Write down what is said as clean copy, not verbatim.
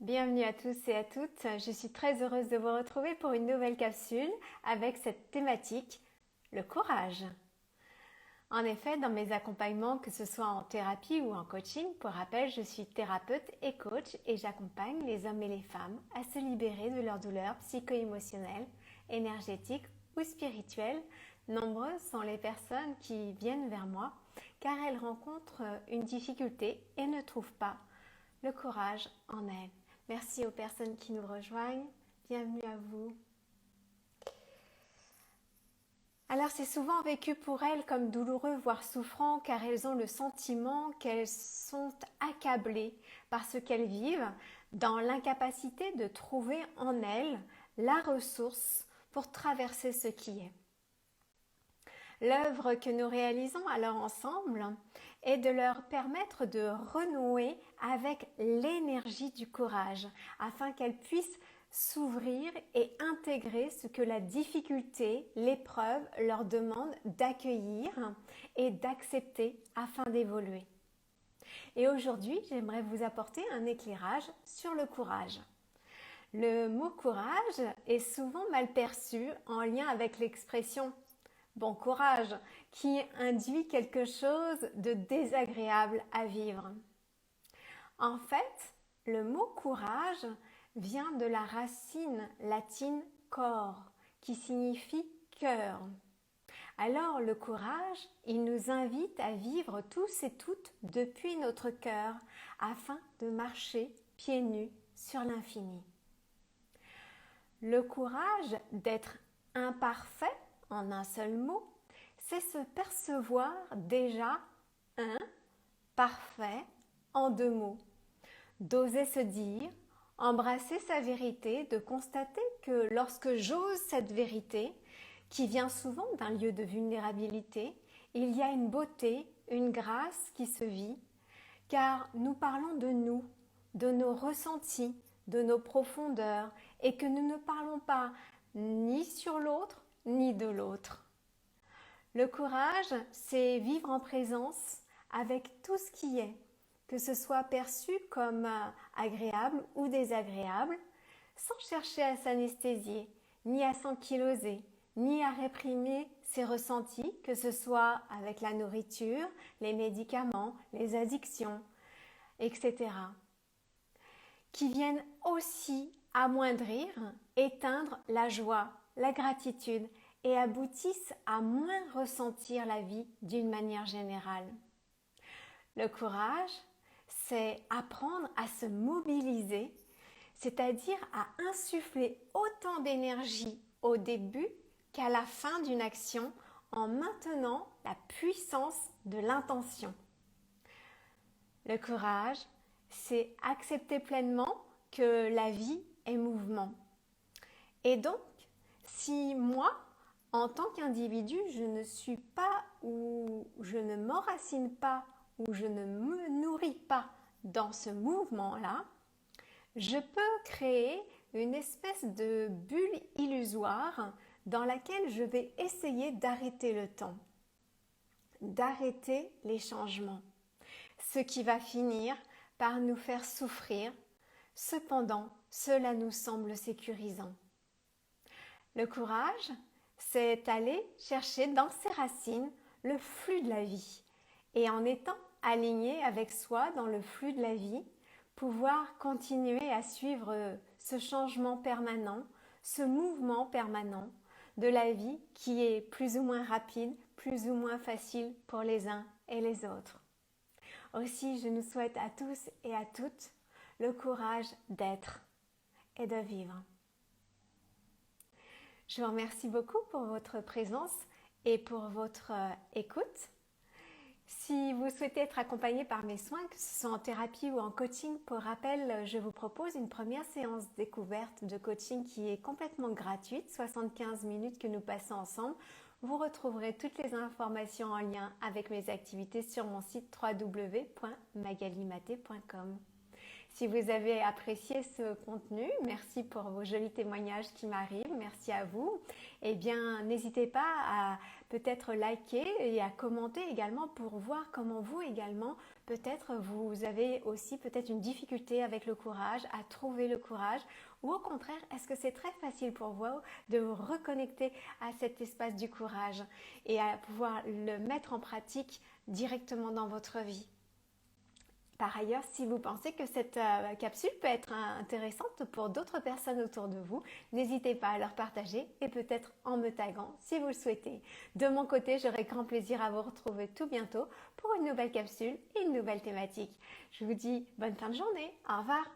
Bienvenue à tous et à toutes. Je suis très heureuse de vous retrouver pour une nouvelle capsule avec cette thématique, le courage. En effet, dans mes accompagnements, que ce soit en thérapie ou en coaching, pour rappel, je suis thérapeute et coach et j'accompagne les hommes et les femmes à se libérer de leurs douleurs psycho-émotionnelles, énergétiques ou spirituelles. Nombreuses sont les personnes qui viennent vers moi car elles rencontrent une difficulté et ne trouvent pas le courage en elles. Merci aux personnes qui nous rejoignent. Bienvenue à vous. Alors c'est souvent vécu pour elles comme douloureux, voire souffrant, car elles ont le sentiment qu'elles sont accablées par ce qu'elles vivent, dans l'incapacité de trouver en elles la ressource pour traverser ce qui est. L'œuvre que nous réalisons alors ensemble est de leur permettre de renouer avec l'énergie du courage, afin qu'elles puissent s'ouvrir et intégrer ce que la difficulté, l'épreuve leur demande d'accueillir et d'accepter afin d'évoluer. Et aujourd'hui, j'aimerais vous apporter un éclairage sur le courage. Le mot courage est souvent mal perçu en lien avec l'expression bon courage, qui induit quelque chose de désagréable à vivre. En fait, le mot courage vient de la racine latine cor, qui signifie cœur. Alors le courage, il nous invite à vivre tous et toutes depuis notre cœur, afin de marcher pieds nus sur l'infini. Le courage d'être imparfait, en un seul mot, c'est se percevoir déjà parfait en deux mots. D'oser se dire, embrasser sa vérité, de constater que lorsque j'ose cette vérité, qui vient souvent d'un lieu de vulnérabilité, il y a une beauté, une grâce qui se vit, car nous parlons de nous, de nos ressentis, de nos profondeurs, et que nous ne parlons pas ni sur l'autre, ni de l'autre. Le courage, c'est vivre en présence avec tout ce qui est, que ce soit perçu comme agréable ou désagréable, sans chercher à s'anesthésier, ni à s'ankyloser, ni à réprimer ses ressentis, que ce soit avec la nourriture, les médicaments, les addictions, etc., qui viennent aussi amoindrir, éteindre la joie, la gratitude et aboutissent à moins ressentir la vie d'une manière générale. Le courage, c'est apprendre à se mobiliser, c'est-à-dire à insuffler autant d'énergie au début qu'à la fin d'une action en maintenant la puissance de l'intention. Le courage, c'est accepter pleinement que la vie est mouvement. Et donc, si moi, en tant qu'individu, je ne suis pas ou je ne m'enracine pas ou je ne me nourris pas dans ce mouvement-là, je peux créer une espèce de bulle illusoire dans laquelle je vais essayer d'arrêter le temps, d'arrêter les changements, ce qui va finir par nous faire souffrir. Cependant, cela nous semble sécurisant. Le courage, c'est aller chercher dans ses racines le flux de la vie et en étant aligné avec soi dans le flux de la vie, pouvoir continuer à suivre ce changement permanent, ce mouvement permanent de la vie qui est plus ou moins rapide, plus ou moins facile pour les uns et les autres. Aussi, je nous souhaite à tous et à toutes le courage d'être et de vivre. Je vous remercie beaucoup pour votre présence et pour votre écoute. Si vous souhaitez être accompagné par mes soins, que ce soit en thérapie ou en coaching, pour rappel, je vous propose une première séance découverte de coaching qui est complètement gratuite, 75 minutes que nous passons ensemble. Vous retrouverez toutes les informations en lien avec mes activités sur mon site www.magalimaté.com. Si vous avez apprécié ce contenu, merci pour vos jolis témoignages qui m'arrivent, merci à vous. Eh bien, n'hésitez pas à peut-être liker et à commenter également pour voir comment vous également, peut-être vous avez aussi peut-être une difficulté avec le courage, à trouver le courage, ou au contraire, est-ce que c'est très facile pour vous de vous reconnecter à cet espace du courage et à pouvoir le mettre en pratique directement dans votre vie. Par ailleurs, si vous pensez que cette capsule peut être intéressante pour d'autres personnes autour de vous, n'hésitez pas à leur partager et peut-être en me taguant si vous le souhaitez. De mon côté, j'aurai grand plaisir à vous retrouver tout bientôt pour une nouvelle capsule et une nouvelle thématique. Je vous dis bonne fin de journée. Au revoir.